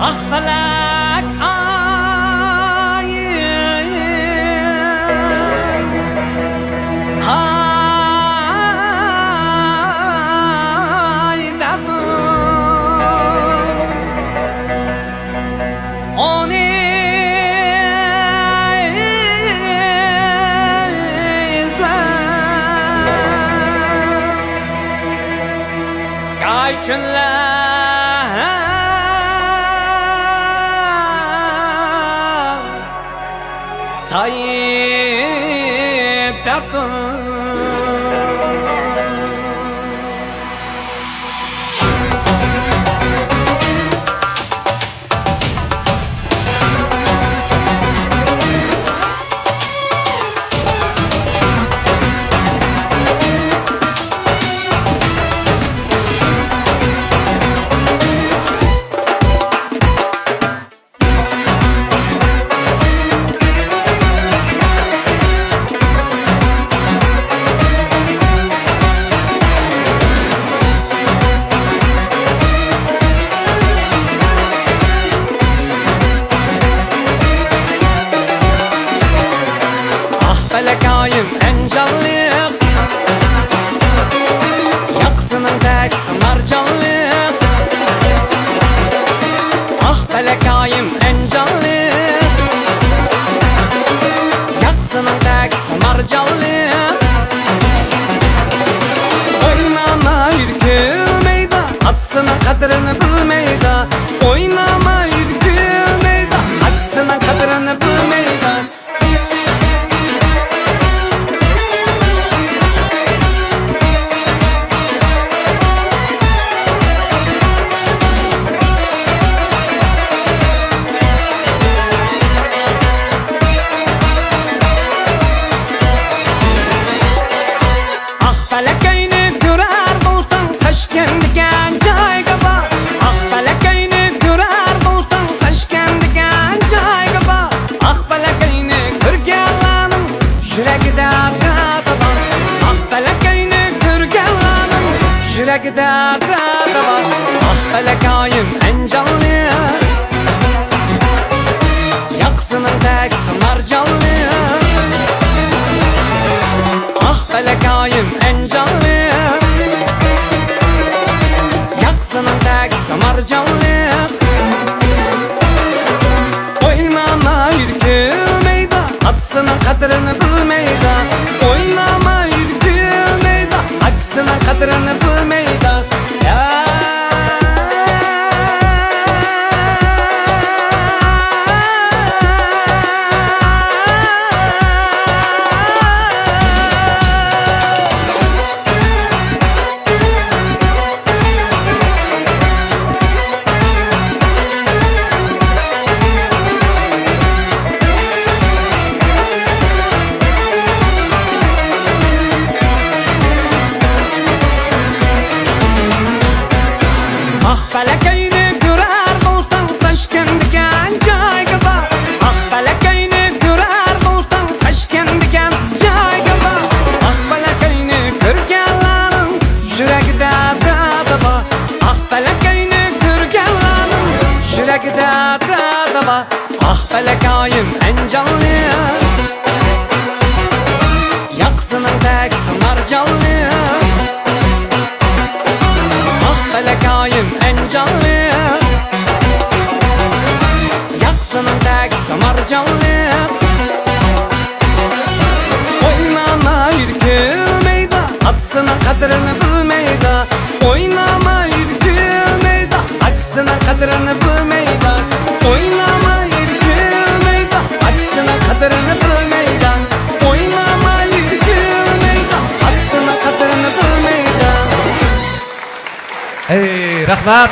Ah felek ayım hayda bu onu izle Gay günler Sayıp yapın Felekayım en canlıyım Yaksının tek marcanlıyım Ah felekayım en canlıyım Yaksının tek marcanlıyım Oynama yürkülmeyda Atsının kadrini bilmeyda Oynama yürkülmeyda Atsının kadrini bilmeyda Felekayni görer bulsan Taşkent'degen joyga bor Ah felekayni görer bulsan Taşkent'degen joyga bor Ah felekayni ko'rganlarning yuragida dard bor Ah felekayni ko'rganlarning yuragida dard bor Ah felekayim en jonli Yaksının tek marjonli Ah felekayim en canlı Yaksının tek marcanlı Oynama yürkülmeyda Atsının kadrini bilmeyda Oynama yürkülmeyda Aksının kadrini bilmeyda Ah felekayni görer bulsan Taşkent'degen joyga bor Ah felekayni görer bulsan Taşkent'degen joyga bor Ah felekayni ko'rganlarning yuragida dard bor Ah felekayni ko'rganlarning yuragida dard bor Ah felekayim en jonli Yaksının tek marjonli Felekayim en canlı Yaksının tek marcanlı Oynama yürkülmeyda Atsının kadrini bilmeyda Oynama yürkülmeyda Aksının kadrini bilmeyda Oynama yürkülmeyda Aksının kadrini bilmeyda Oynama yürkülmeyda Aksının kadrini bilmeyda Hey, rahmat.